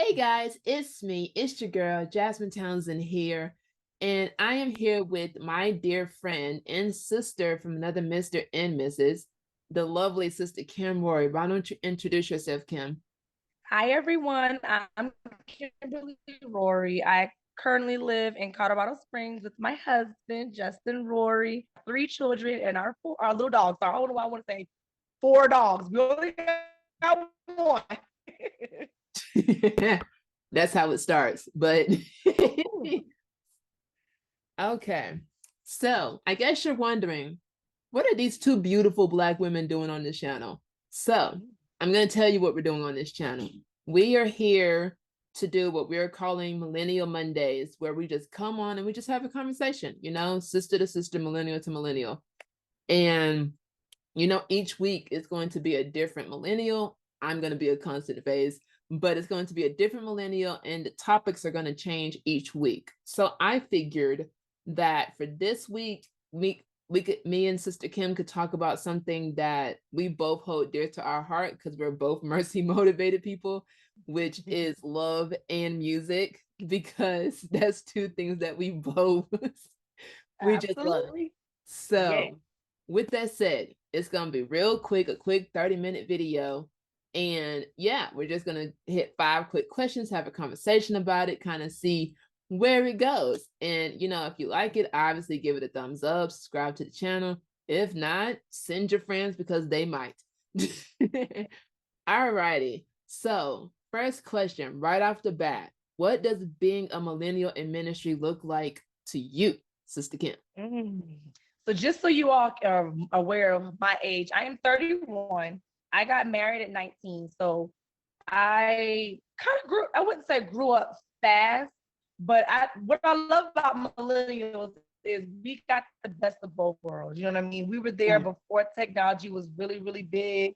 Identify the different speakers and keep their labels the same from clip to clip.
Speaker 1: Hey guys, it's me. It's your girl, Jasmine Townsend here. And I am here with my dear friend and sister from another Mr. and Mrs., the lovely sister Kim Roary. Why don't you introduce yourself, Kim?
Speaker 2: Hi, everyone. I'm Kimberly Roary. I currently live in Colorado Springs with my husband, Justin Roary, three children, and our little dogs. So I don't know why I want to say four dogs. We only got one.
Speaker 1: That's how it starts. But okay. So I guess you're wondering, what are these two beautiful Black women doing on this channel? So I'm going to tell you what we're doing on this channel. We are here to do what we're calling Millennial Mondays, where we just come on and we just have a conversation, sister to sister, millennial to millennial. And, each week is going to be a different millennial. I'm going to be a constant phase, but it's going to be a different millennial and the topics are going to change each week. So I figured that for this week, me and Sister Kim could talk about something that we both hold dear to our heart because we're both mercy motivated people, which is love and music, because that's two things that we both we just love.
Speaker 2: Absolutely. Yeah.
Speaker 1: So with that said, it's gonna be real quick, a quick 30-minute video. And yeah, we're just gonna hit 5 quick questions, have a conversation about it, kind of see where it goes. And if you like it, obviously give it a thumbs up, subscribe to the channel. If not, send your friends because they might. All righty. So first question right off the bat, what does being a millennial in ministry look like to you, Sister Kim?
Speaker 2: So just so you all are aware of my age, I am 31. I got married at 19. So I kind of I wouldn't say grew up fast, but what I love about millennials is we got the best of both worlds. You know what I mean? We were there before technology was really, really big.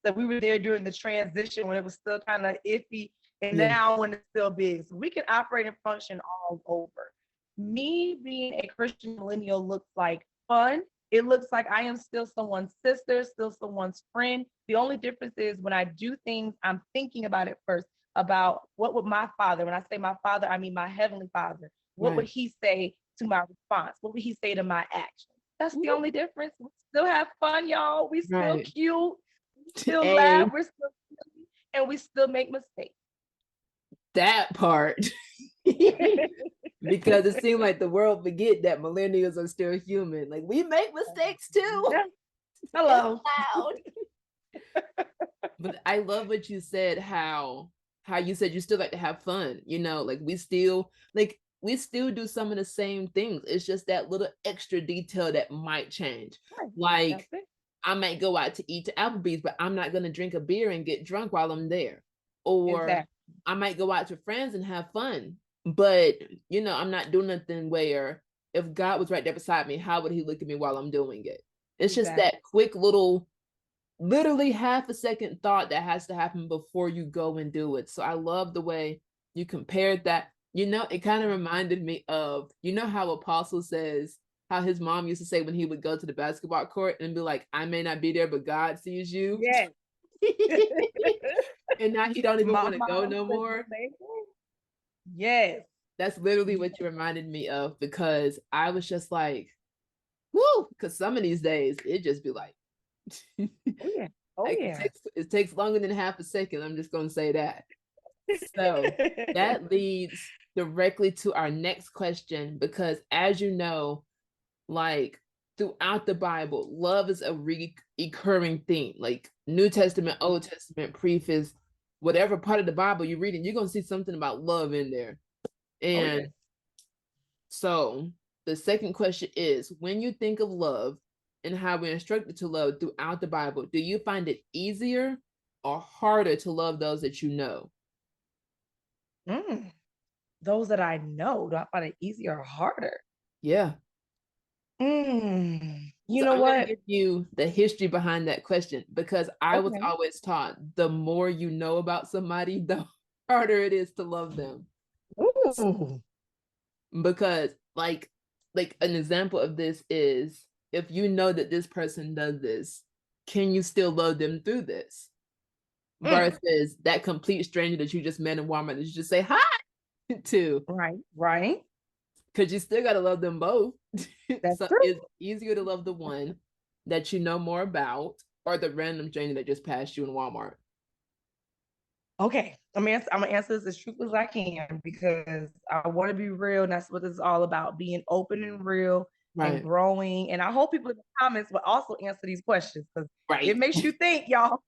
Speaker 2: So we were there during the transition when it was still kind of iffy, and now when it's still big. So we can operate and function all over. Me being a Christian millennial looks like fun. It looks like I am still someone's sister, still someone's friend. The only difference is when I do things, I'm thinking about it first, about what would my father, when I say my father, I mean my heavenly father, what would he say to my response? What would he say to my action? That's the only difference. We still have fun, y'all. We still cute. We still laugh. We're still silly, and we still make mistakes.
Speaker 1: That part. Because it seems like the world forget that millennials are still human. Like, we make mistakes too.
Speaker 2: Yeah. Hello.
Speaker 1: But I love what you said, how you said you still like to have fun, like we still do some of the same things. It's just that little extra detail that might change. Like, I might go out to eat to Applebee's, but I'm not going to drink a beer and get drunk while I'm there. Or I might go out to friends and have fun, but I'm not doing nothing where if God was right there beside me, how would he look at me while I'm doing it? It's just that quick little, literally half a second thought that has to happen before you go and do it. So I love the way you compared that. It kind of reminded me of, how Apostle says, how his mom used to say when he would go to the basketball court and be like, I may not be there, but God sees you.
Speaker 2: Yes.
Speaker 1: And now he don't even want to go no more.
Speaker 2: Yes.
Speaker 1: That's literally what you reminded me of, because I was just like, whoo, because some of these days it just be like, it takes longer than half a second. I'm just going to say that. So that leads directly to our next question, because as you know, like throughout the Bible, love is a recurring theme. Like New Testament, Old Testament, preface, whatever part of the Bible you're reading, you're going to see something about love in there. And so the second question is, when you think of love and how we're instructed to love throughout the Bible, do you find it easier or harder to love those that you know?
Speaker 2: Those that I know, do I find it easier or harder?
Speaker 1: Yeah.
Speaker 2: You know what?
Speaker 1: I'm give you the history behind that question, because I was always taught the more you know about somebody, the harder it is to love them.
Speaker 2: Ooh.
Speaker 1: Because like an example of this is, if you know that this person does this, can you still love them through this? versus that complete stranger that you just met in Walmart that you just say hi to.
Speaker 2: Right.
Speaker 1: Because you still got to love them both.
Speaker 2: That's
Speaker 1: So
Speaker 2: true.
Speaker 1: it's easier to love the one that you know more about or the random stranger that just passed you in Walmart.
Speaker 2: Okay, I'm gonna answer this as truthfully as I can because I want to be real, and that's what this is all about: being open and real and
Speaker 1: Right.
Speaker 2: growing. And I hope people in the comments will also answer these questions because it
Speaker 1: Right.
Speaker 2: makes you think, y'all.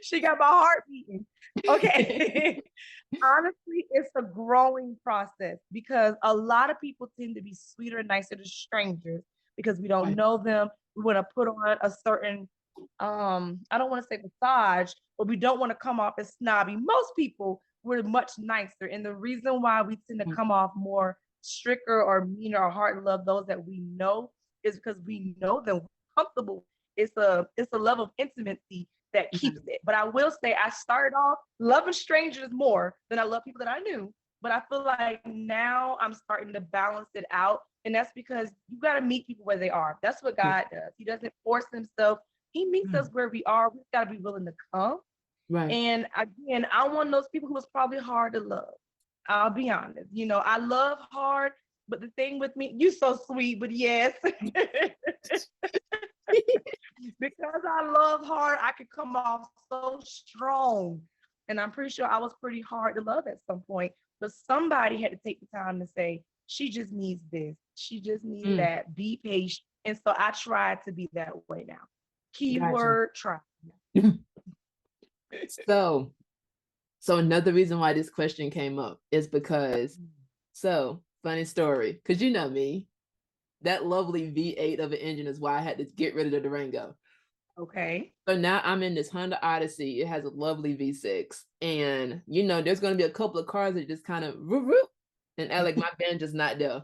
Speaker 2: She got my heart beating. Okay. Honestly, it's a growing process because a lot of people tend to be sweeter and nicer to strangers because we don't
Speaker 1: Right.
Speaker 2: know them. We want to put on a certain I don't want to say massage, but we don't want to come off as snobby. Most people were much nicer. And the reason why we tend to come off more stricter or meaner or hard to love those that we know is because we know them comfortable. It's a level of intimacy that keeps it. But I will say I started off loving strangers more than I love people that I knew. But I feel like now I'm starting to balance it out. And that's because you got to meet people where they are. That's what God does. He doesn't force himself. He meets us where we are. We've got to be willing to come.
Speaker 1: Right.
Speaker 2: And again, I'm one of those people who was probably hard to love. I'll be honest. I love hard, but the thing with me, you so sweet, but yes. Because I love hard, I could come off so strong. And I'm pretty sure I was pretty hard to love at some point. But somebody had to take the time to say, she just needs this. She just needs that. Be patient. And so I try to be that way now. Keyword try.
Speaker 1: So another reason why this question came up is because, funny story, because you know me, that lovely V8 of an engine is why I had to get rid of the Durango.
Speaker 2: Okay.
Speaker 1: So now I'm in this Honda Odyssey. It has a lovely V6. And, there's going to be a couple of cars that just kind of, and like my van just not there,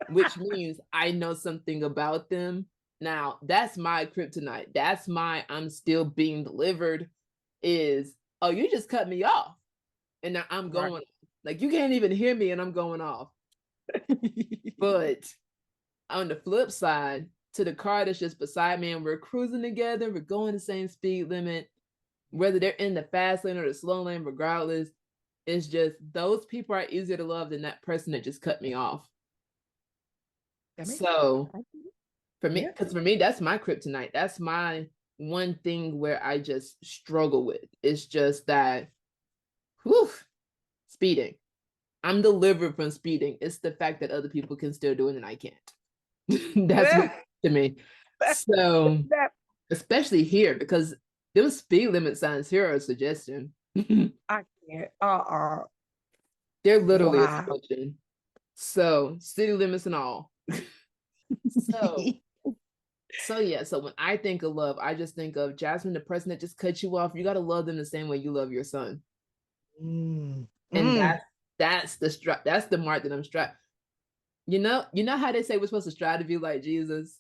Speaker 1: which means I know something about them. Now, that's my kryptonite. That's my I'm still being delivered is, oh, you just cut me off. And now I'm going off. Like, you can't even hear me and I'm going off. But on the flip side, to the car that's just beside me and we're cruising together, we're going the same speed limit, whether they're in the fast lane or the slow lane, regardless, it's just those people are easier to love than that person that just cut me off. So for me, that's my kryptonite. That's my one thing where I just struggle with. It's just that, speeding. I'm delivered from speeding. It's the fact that other people can still do it and I can't. That's what to me. So, especially here, because those speed limit signs here are a suggestion.
Speaker 2: I can't.
Speaker 1: They're literally a suggestion. So, city limits and all. So when I think of love, I just think of Jasmine, the person that just cut you off. You got to love them the same way you love your son. And that's the mark that I'm strapped. You know how they say we're supposed to strive to be like Jesus?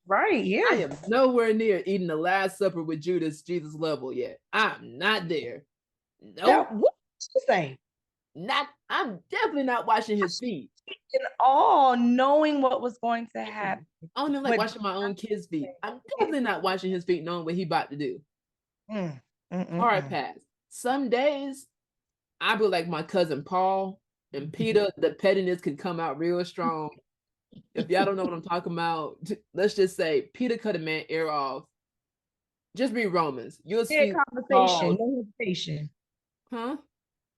Speaker 2: Right, yeah.
Speaker 1: I am nowhere near eating the Last Supper with Jesus level yet. I'm not there.
Speaker 2: Nope. What you say?
Speaker 1: I'm definitely not washing his feet.
Speaker 2: And all knowing what was going to happen.
Speaker 1: I don't even like washing my own kids' feet. I'm definitely not washing his feet knowing what he about to do. Hard pass. Some days I be like my cousin Paul and Peter, the pettiness can come out real strong. If y'all don't know what I'm talking about, let's just say Peter cut a man ear off. Just read Romans. You'll see
Speaker 2: conversation, no hesitation.
Speaker 1: Huh?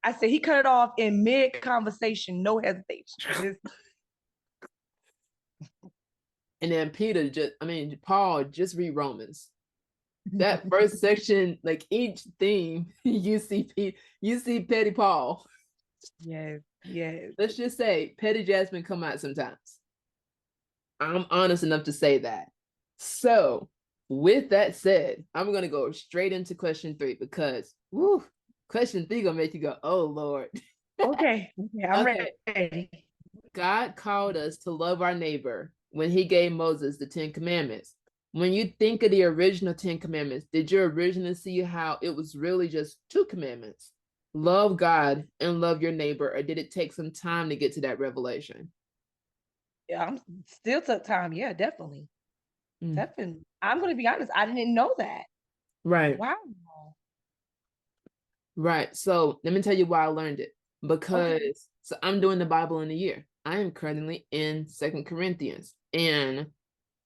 Speaker 2: I said he cut it off in mid-conversation, no hesitation.
Speaker 1: And then Paul, just read Romans. That first section, like each theme, you see petty Paul.
Speaker 2: Yes.
Speaker 1: Let's just say petty Jasmine come out sometimes. I'm honest enough to say that. So with that said, I'm gonna go straight into question 3 because question 3 gonna make you go, oh Lord.
Speaker 2: Okay, I'm ready.
Speaker 1: God called us to love our neighbor when he gave Moses the 10 commandments. When you think of the original 10 commandments, did you originally see how it was really just 2 commandments? Love God and love your neighbor, or did it take some time to get to that revelation?
Speaker 2: Yeah, I'm still took time. Yeah, definitely. Definitely. I'm going to be honest. I didn't know that.
Speaker 1: Right.
Speaker 2: Wow.
Speaker 1: Right. So let me tell you why I learned it.
Speaker 2: Okay.
Speaker 1: Because so I'm doing the Bible in a year. I am currently in Second Corinthians. And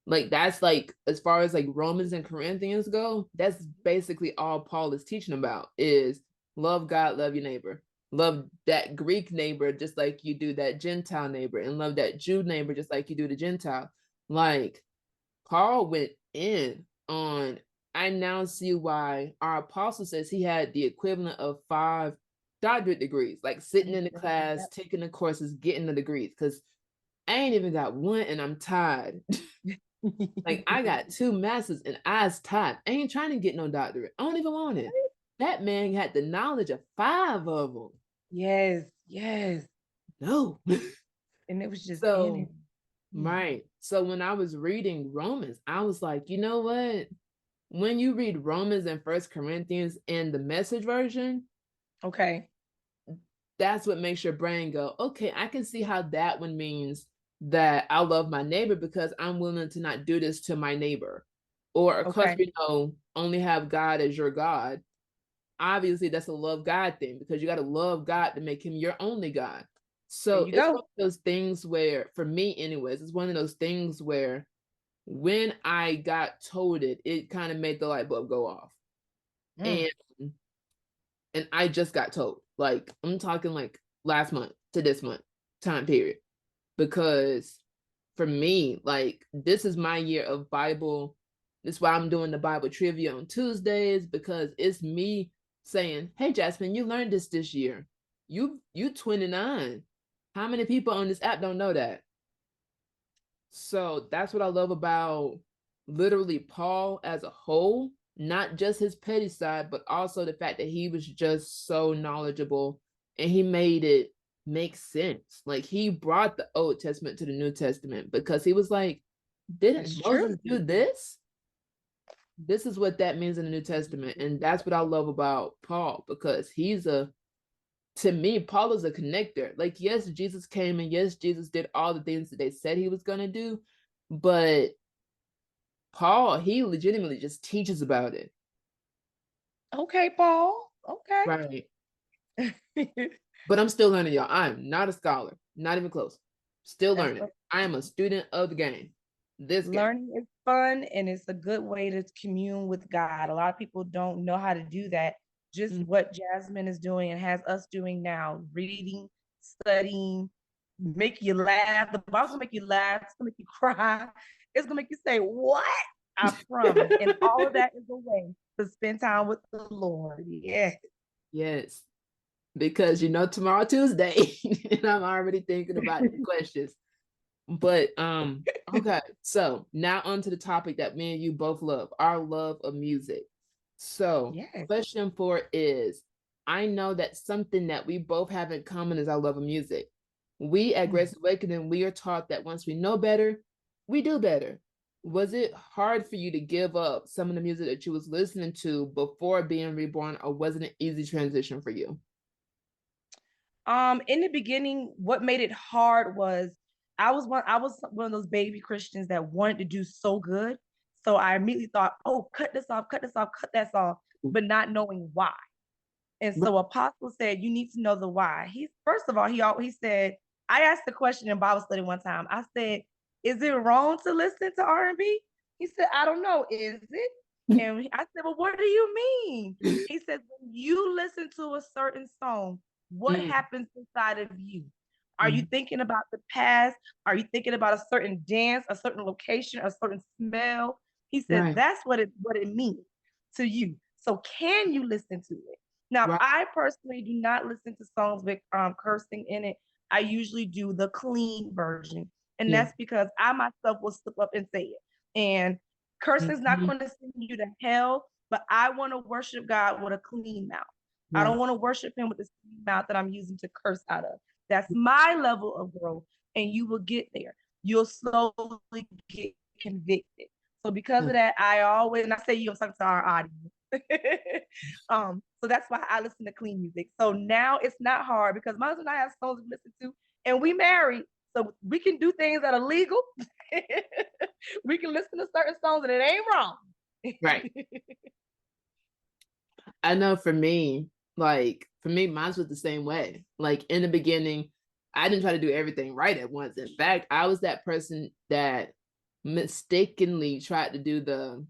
Speaker 1: like that's like as far as like Romans and Corinthians go, that's basically all Paul is teaching about is love God, love your neighbor. Love that Greek neighbor just like you do that Gentile neighbor, and love that Jew neighbor just like you do the Gentile. Like Paul went in on, I now see why our apostle says he had the equivalent of 5 doctorate degrees, like sitting in the class,
Speaker 2: Yep.
Speaker 1: taking the courses, getting the degrees. Because I ain't even got one and I'm tired. Like I got 2 masters and I's tired. I ain't trying to get no doctorate. I don't even want it. That man had the knowledge of 5 of them.
Speaker 2: Yes, yes.
Speaker 1: No.
Speaker 2: And it was just in
Speaker 1: So,
Speaker 2: him. Mm.
Speaker 1: right. So when I was reading Romans, I was like, you know what? When you read Romans and First Corinthians in the Message version,
Speaker 2: Okay.
Speaker 1: that's what makes your brain go, okay, I can see how that one means that I love my neighbor because I'm willing to not do this to my neighbor. Or of course,
Speaker 2: Okay.
Speaker 1: we know only have God as your God. Obviously, that's a love God thing because you got to love God to make him your only God.
Speaker 2: There
Speaker 1: So
Speaker 2: you
Speaker 1: it's one
Speaker 2: go.
Speaker 1: of those things where, for me, anyways, it's one of those things where when I got told it, it kind of made the light bulb go off.
Speaker 2: Mm.
Speaker 1: And I just got told, like, I'm talking like last month to this month time period. Because for me, like, this is my year of Bible. This is why I'm doing the Bible trivia on Tuesdays, because it's me saying, hey, Jasmine, you learned this year. You 29. How many people on this app don't know that? So that's what I love about literally Paul as a whole, not just his petty side, but also the fact that he was just so knowledgeable and he made it make sense. Like he brought the Old Testament to the New Testament because he was like,
Speaker 2: That's
Speaker 1: didn't
Speaker 2: true.
Speaker 1: Moses do this? This is what that means in the New Testament. And that's what I love about Paul because to me, Paul is a connector. Like, yes, Jesus came and yes, Jesus did all the things that they said he was going to do, but Paul, he legitimately just teaches about it.
Speaker 2: Okay, Paul. Okay.
Speaker 1: Right. But I'm still learning, y'all. I'm not a scholar, not even close. Still
Speaker 2: That's
Speaker 1: learning.
Speaker 2: what
Speaker 1: I am a student of the game. This game.
Speaker 2: learning is fun and it's a good way to commune with God. A lot of people don't know how to do that. Just
Speaker 1: Mm,
Speaker 2: what Jasmine is doing and has us doing now, reading, studying, make you laugh. The Bible's gonna make you laugh, it's gonna make you cry, it's gonna make you say, what? I promise. And all of that is a way to spend time with the Lord. Yeah.
Speaker 1: Yes. Because tomorrow Tuesday, and I'm already thinking about the questions. But okay, so now on to the topic that me and you both love, our love of music. So
Speaker 2: Yes.
Speaker 1: question 4 is, I know that something that we both have in common is our love of music. We at
Speaker 2: Mm.
Speaker 1: Grace Awakening, we are taught that once we know better, we do better. Was it hard for you to give up some of the music that you was listening to before being reborn, or was it an easy transition for you?
Speaker 2: In the beginning, what made it hard was I was one of those baby Christians that wanted to do so good. So I immediately thought, oh, cut this off, cut this off, cut that off, but not knowing why. And
Speaker 1: Right.
Speaker 2: so Apostle said, you need to know the why. He first of all, he said, I asked the question in Bible study one time. I said, is it wrong to listen to R&B? He said, I don't know. Is it? And I said, well, what do you mean? He said, when you listen to a certain song, what
Speaker 1: Mm,
Speaker 2: happens inside of you? Are you
Speaker 1: mhm.
Speaker 2: thinking about the past? Are you thinking about a certain dance, a certain location, a certain smell? He said,
Speaker 1: Right,
Speaker 2: that's what it means to you. So can you listen to it? Now,
Speaker 1: right,
Speaker 2: I personally do not listen to songs with cursing in it. I usually do the clean version. And
Speaker 1: yeah,
Speaker 2: that's because I myself will slip up and say it. And cursing is not
Speaker 1: mhm,
Speaker 2: going to send you to hell, but I want to worship God with a clean mouth. I
Speaker 1: right,
Speaker 2: don't want to worship him with the same mouth that I'm using to curse out of. That's my level of growth, and you will get there. You'll slowly get convicted. So because
Speaker 1: yeah,
Speaker 2: of that, I always, and I say you, I'm talking to our audience. So that's why I listen to clean music. So now it's not hard because my husband and I have songs we listen to, and we married, so we can do things that are legal. We can listen to certain songs, and it ain't wrong.
Speaker 1: right. I know for me, Like for me, mine was the same way. Like in the beginning, I didn't try to do everything right at once. In fact, I was that person that mistakenly tried to do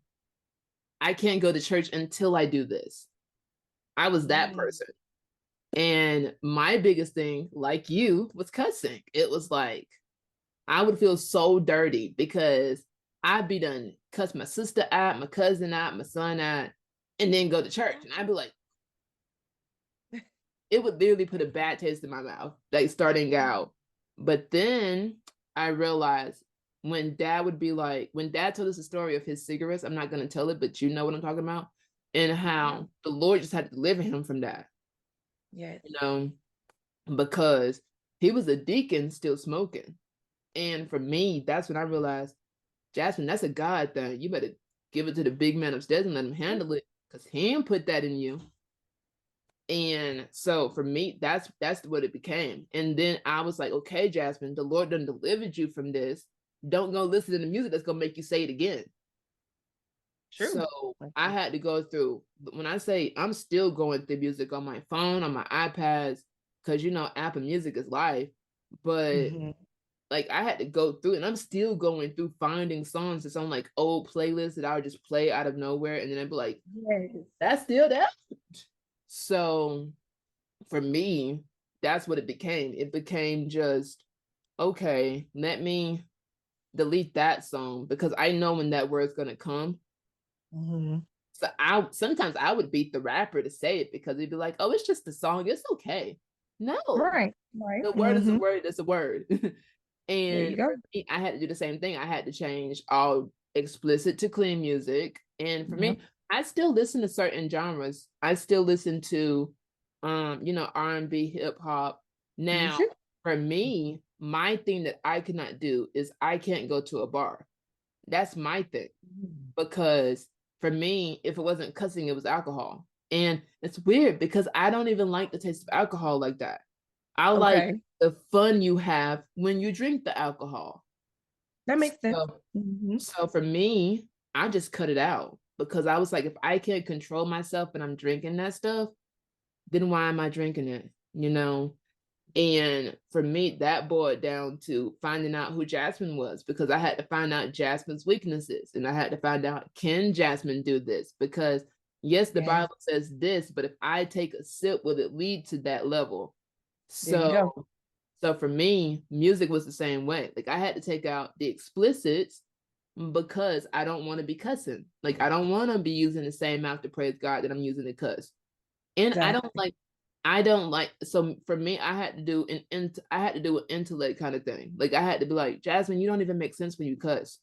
Speaker 1: I can't go to church until I do this. I was that person. And my biggest thing, like you, was cussing. It was like I would feel so dirty because I'd be done cuss my sister out, my cousin out, my son out, and then go to church. And I'd be like, it would literally put a bad taste in my mouth, like starting out. But then I realized when dad told us a story of his cigarettes, I'm not going to tell it, but you know what I'm talking about, and how the Lord just had to deliver him from that.
Speaker 2: Yes.
Speaker 1: You know, because he was a deacon still smoking. And for me, that's when I realized, Jasmine, that's a God thing. You better give it to the big man upstairs and let him handle it, because he didn't put that in you. And so for me, that's what it became. And then I was like, okay, Jasmine, the Lord done delivered you from this. Don't go listen to the music that's gonna make you say it again.
Speaker 2: True.
Speaker 1: So I had to go through, when I say I'm still going through music on my phone, on my iPads, because you know Apple Music is live. But like I had to go through, and I'm still going through finding songs that's on like old playlists that I would just play out of nowhere, and then I'd be like,
Speaker 2: yes.
Speaker 1: that's still that. So for me, that's what it became. It became just, okay, let me delete that song because I know when that word's gonna come. So sometimes I would beat the rapper to say it because he'd be like, oh, it's just a song, it's okay. No,
Speaker 2: Right.
Speaker 1: the word is a word, it's a word. And
Speaker 2: for
Speaker 1: me, I had to do the same thing. I had to change all explicit to clean music. And for me, I still listen to certain genres. I still listen to R&B, hip hop. Now, for me, my thing that I cannot do is I can't go to a bar. That's my thing. Because for me, if it wasn't cussing, it was alcohol. And it's weird because I don't even like the taste of alcohol like that. I like the fun you have when you drink the alcohol.
Speaker 2: That makes sense.
Speaker 1: So for me, I just cut it out because I was like, if I can't control myself and I'm drinking that stuff, then why am I drinking it? You know? And for me, that boiled down to finding out who Jasmine was, because I had to find out Jasmine's weaknesses, and I had to find out, can Jasmine do this? Because yes, the Bible says this, but if I take a sip, will it lead to that level? So for me, music was the same way. Like I had to take out the explicits because I don't want to be cussing. Like I don't want to be using the same mouth to praise God that I'm using to cuss. And I don't like, so for me, I had to do an intellect kind of thing. Like I had to be like, Jasmine, you don't even make sense when you cuss.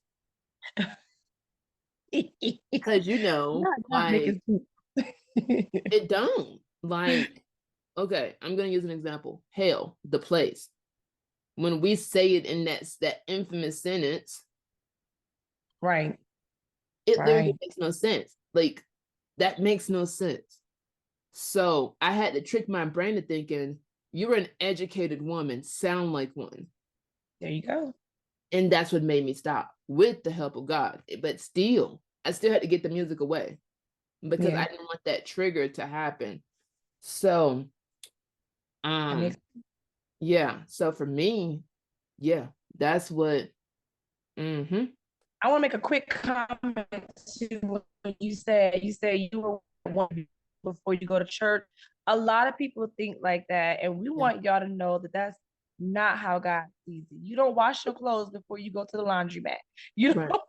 Speaker 1: Because like it don't. Like, okay, I'm gonna use an example. Hell, the place. When we say it in that infamous sentence,
Speaker 2: right,
Speaker 1: it literally makes no sense. Like that makes no sense. So I had to trick my brain to thinking, you're an educated woman, sound like one.
Speaker 2: There you go.
Speaker 1: And that's what made me stop, with the help of God. But still, I still had to get the music away because I didn't want that trigger to happen. So, so for me, that's what.
Speaker 2: I want to make a quick comment to what you said. You said you were one before you go to church. A lot of people think like that, and we want y'all to know that that's not how God sees it. You don't wash your clothes before you go to the laundromat. You know,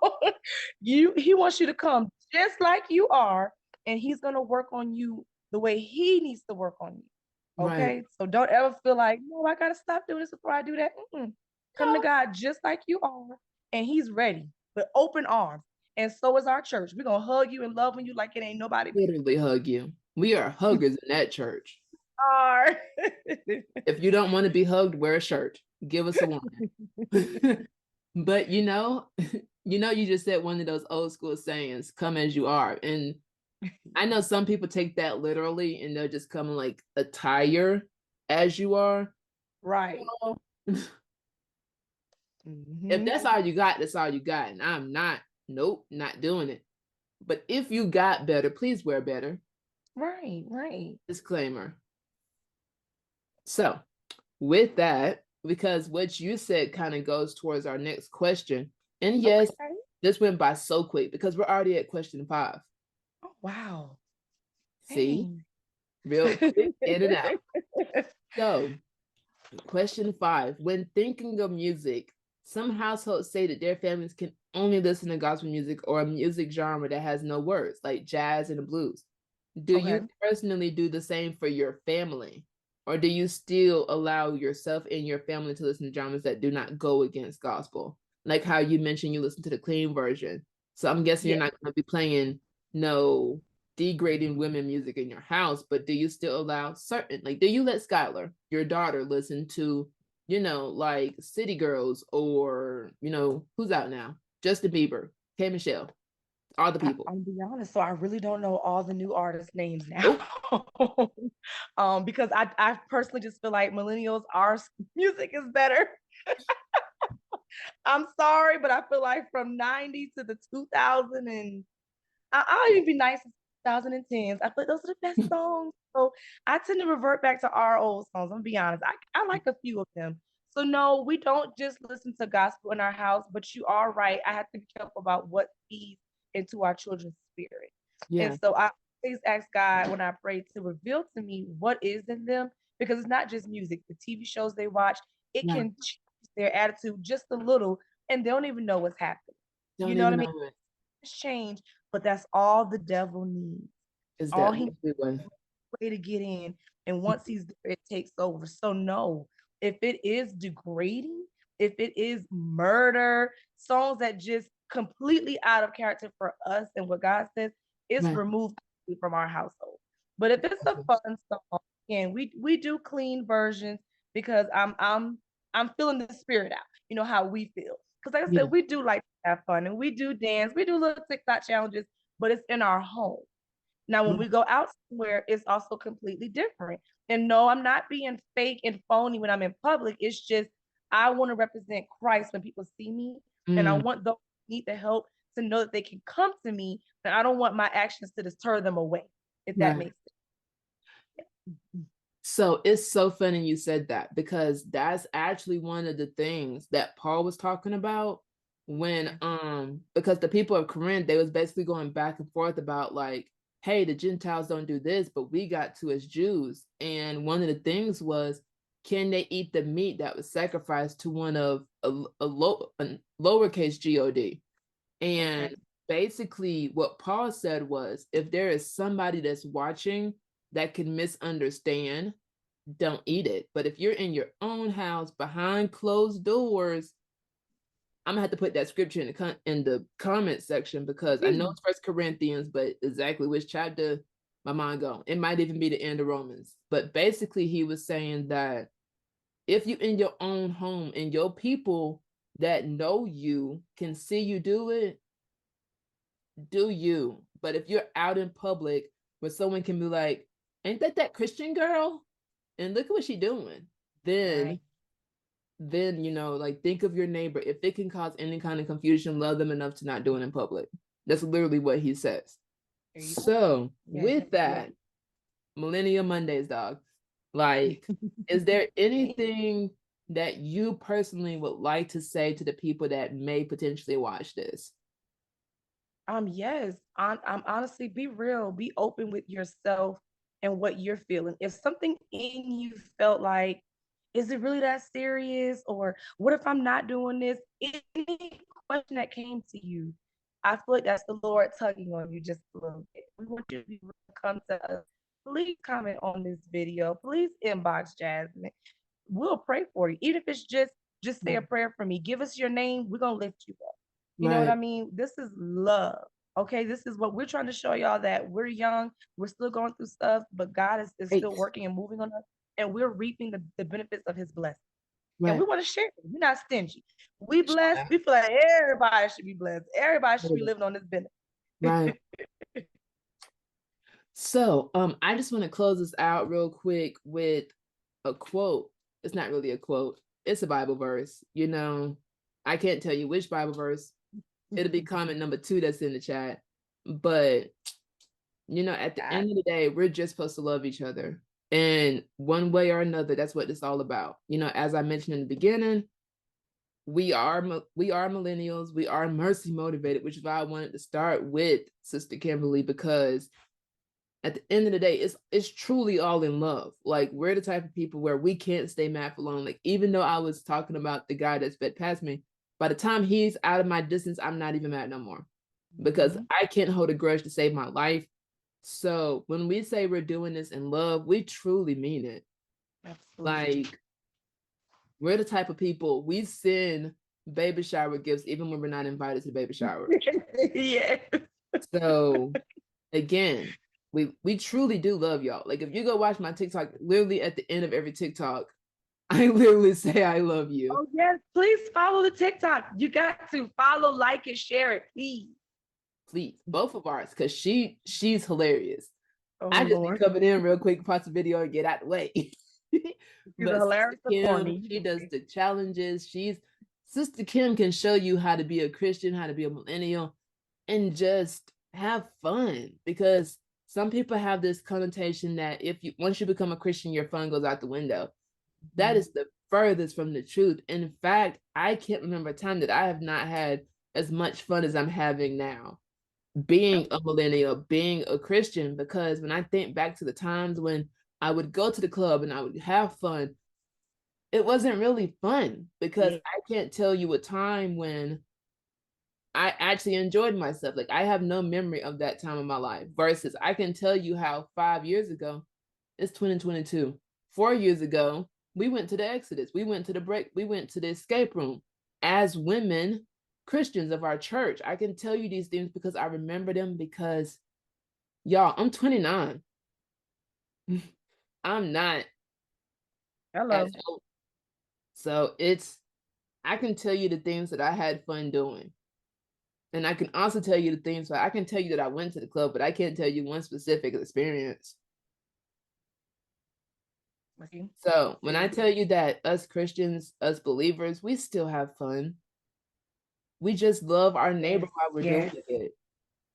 Speaker 2: He wants you to come just like you are, and He's gonna work on you the way He needs to work on you. Okay, so don't ever feel like, no, I gotta stop doing this before I do that. Come to God just like you are, and He's ready with open arms. And so is our church. We're gonna hug you and love on you like it ain't nobody.
Speaker 1: Literally hug you. We are huggers in that church.
Speaker 2: Are.
Speaker 1: If you don't want to be hugged, wear a shirt. Give us a warning. But you just said one of those old school sayings, come as you are. And I know some people take that literally and they're just coming like attire as you are.
Speaker 2: Right.
Speaker 1: If that's all you got, that's all you got. And I'm not doing it. But if you got better, please wear better.
Speaker 2: Right.
Speaker 1: Disclaimer. So, with that, because what you said kind of goes towards our next question. And yes,
Speaker 2: Okay.
Speaker 1: this went by so quick because we're already at question 5.
Speaker 2: Oh, wow.
Speaker 1: See,
Speaker 2: Dang.
Speaker 1: real quick in and out. So, question 5. When thinking of music, some households say that their families can only listen to gospel music or a music genre that has no words, like jazz and the blues. Do
Speaker 2: Okay.
Speaker 1: you personally do the same for your family? Or do you still allow yourself and your family to listen to genres that do not go against gospel? Like how you mentioned you listen to the clean version. So I'm guessing
Speaker 2: Yeah.
Speaker 1: you're not going to be playing no degrading women music in your house, but do you still allow certain, like, do you let Skylar, your daughter, listen to, like City Girls or, who's out now? Justin Bieber, K. Michelle, all the people.
Speaker 2: I'm gonna be honest, so I really don't know all the new artist names now.
Speaker 1: Oh,
Speaker 2: Because I personally just feel like millennials, our music is better. I'm sorry, but I feel like from 90 to the 2000 and I'll even be nice to 2010s. I feel like those are the best songs. So I tend to revert back to our old songs. I'm gonna be honest. I like a few of them. So no, we don't just listen to gospel in our house, but you are right. I have to be careful about what feeds into our children's spirit. And
Speaker 1: yeah,
Speaker 2: so I always ask God when I pray to reveal to me what is in them, because it's not just music, the TV shows they watch, it
Speaker 1: yeah.
Speaker 2: can change their attitude just a little, and they don't even know what's happening. You
Speaker 1: Don't
Speaker 2: know what
Speaker 1: even
Speaker 2: I mean?
Speaker 1: know it.
Speaker 2: Change, but that's all the devil needs.
Speaker 1: Is
Speaker 2: All
Speaker 1: that
Speaker 2: he needs
Speaker 1: lovely one?
Speaker 2: is a way to get in. And once he's there, it takes over. So no, if it is degrading, if it is murder, songs that just completely out of character for us and what God says, it's
Speaker 1: Right.
Speaker 2: removed from our household. But if it's a fun song, and we do clean versions because I'm feeling the spirit out. You know how we feel. Because like I
Speaker 1: Yeah.
Speaker 2: said, we do like to have fun and we do dance, we do little TikTok challenges, but it's in our home. Now, when
Speaker 1: Right.
Speaker 2: we go out somewhere, it's also completely different. And no, I'm not being fake and phony when I'm in public. It's just I want to represent Christ when people see me, and I
Speaker 1: Mm,
Speaker 2: want those who need the help to know that they can come to me, and I don't want my actions to deter them away. If that
Speaker 1: right.
Speaker 2: makes sense.
Speaker 1: So it's so funny you said that because that's actually one of the things that Paul was talking about when because the people of Corinth, they was basically going back and forth about like, hey, the Gentiles don't do this, but we got to as Jews. And one of the things was, can they eat the meat that was sacrificed to one of a lowercase God?
Speaker 2: Okay.
Speaker 1: And basically, what Paul said was if there is somebody that's watching that can misunderstand, don't eat it. But if you're in your own house behind closed doors, I'm gonna have to put that scripture in the comment section because I know
Speaker 2: Please.
Speaker 1: it's First Corinthians, but exactly which chapter my mind go. It might even be the end of Romans. But basically, he was saying that if you in your own home and your people that know you can see you do it, do you. But if you're out in public where someone can be like, ain't that Christian girl? And look at what she doing.
Speaker 2: Right.
Speaker 1: Then, like think of your neighbor. If it can cause any kind of confusion, love them enough to not do it in public. That's literally what he says.
Speaker 2: There you go.
Speaker 1: So
Speaker 2: Yes.
Speaker 1: with that, Millennial Mondays, dog, like, is there anything that you personally would like to say to the people that may potentially watch this?
Speaker 2: Yes. I'm honestly be real, be open with yourself and what you're feeling. If something in you felt like, is it really that serious? Or what if I'm not doing this? Any question that came to you, I feel like that's the Lord tugging on you just a little bit. We want you to be real, come to us. Please comment on this video. Please inbox Jasmine. We'll pray for you. Even if it's just say a prayer for me. Give us your name. We're gonna lift you up. You know what I
Speaker 1: Right.
Speaker 2: mean? This is love. Okay. This is what we're trying to show y'all, that we're young, we're still going through stuff, but God is
Speaker 1: Right.
Speaker 2: still working and moving on us, and we're reaping the benefits of his blessing. And we
Speaker 1: Right.
Speaker 2: want to share it. We're not stingy. We blessed. We feel like everybody should be blessed. Everybody should be living on this
Speaker 1: Right.
Speaker 2: benefit.
Speaker 1: So, I just want to close this out real quick with a quote. It's not really a quote. It's a Bible verse. I can't tell you which Bible verse. It'll be comment number 2 that's in the chat. But You know, at the end of the day, we're just supposed to love each other. And one way or another, that's what it's all about. You know, as I mentioned in the beginning, we are millennials. We are mercy motivated, which is why I wanted to start with Sister Kimberly, because at the end of the day, it's truly all in love. Like, we're the type of people where we can't stay mad for long. Like, even though I was talking about the guy that sped past me, by the time he's out of my distance, I'm not even mad no more, because I can't hold a grudge to save my life. So when we say we're doing this in love, we truly mean it.
Speaker 2: Absolutely.
Speaker 1: Like, we're the type of people, we send baby shower gifts even when we're not invited to the baby shower.
Speaker 2: Yeah.
Speaker 1: So again, we truly do love y'all. Like, if you go watch my TikTok, literally at the end of every TikTok, I literally say I love you.
Speaker 2: Oh yes, please follow the TikTok. You got to follow, like, and share it, please.
Speaker 1: Please, both of ours, because she's hilarious.
Speaker 2: Oh,
Speaker 1: I just
Speaker 2: Lord.
Speaker 1: be coming in real quick, post a video, and get out the way.
Speaker 2: She's
Speaker 1: But
Speaker 2: hilarious
Speaker 1: Sister
Speaker 2: for
Speaker 1: Kim,
Speaker 2: me.
Speaker 1: she does the challenges. Sister Kim can show you how to be a Christian, how to be a millennial, and just have fun. Because some people have this connotation that once you become a Christian, your fun goes out the window. That is the furthest from the truth. In fact, I can't remember a time that I have not had as much fun as I'm having now, being a millennial, being a Christian. Because when I think back to the times when I would go to the club and I would have fun, it wasn't really fun, because I can't tell you a time when I actually enjoyed myself. Like, I have no memory of that time in my life, versus I can tell you how 5 years ago, it's 2022, 4 years ago, we went to the Exodus, we went to the break, we went to the escape room as women Christians of our church. I can tell you these things because I remember them, because y'all, I'm 29. I'm not
Speaker 2: Hello.
Speaker 1: old. So I can tell you the things that I had fun doing. And I can also tell you the things, I can tell you that I went to the club, but I can't tell you one specific experience.
Speaker 2: Okay.
Speaker 1: So when I tell you that us Christians, us believers, we still have fun. We just love our neighbor while we're doing it.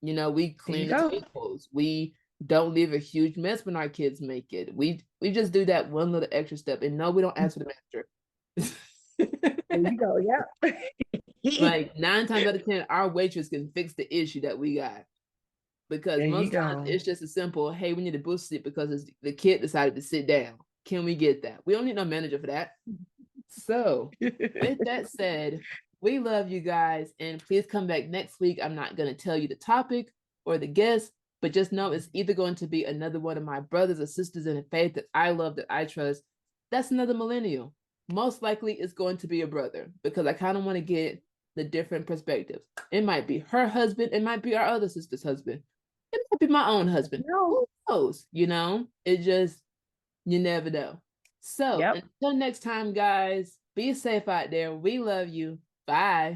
Speaker 1: You know, we clean the tables. We don't leave a huge mess when our kids make it. We just do that one little extra step. And no, we don't ask for the manager.
Speaker 2: There you go. Yeah.
Speaker 1: Like 9 times out of 10, our waitress can fix the issue that we got. Because most times it's just a simple, hey, we need a boost seat because the kid decided to sit down. Can we get that? We don't need no manager for that. So with that said, we love you guys, and please come back next week. I'm not going to tell you the topic or the guest, but just know it's either going to be another one of my brothers or sisters in the faith that I love, that I trust. That's another millennial. Most likely it's going to be a brother, because I kind of want to get the different perspectives. It might be her husband. It might be our other sister's husband. It might be my own husband. Who knows? You know, you never know. So until next time, guys, be safe out there. We love you. Bye.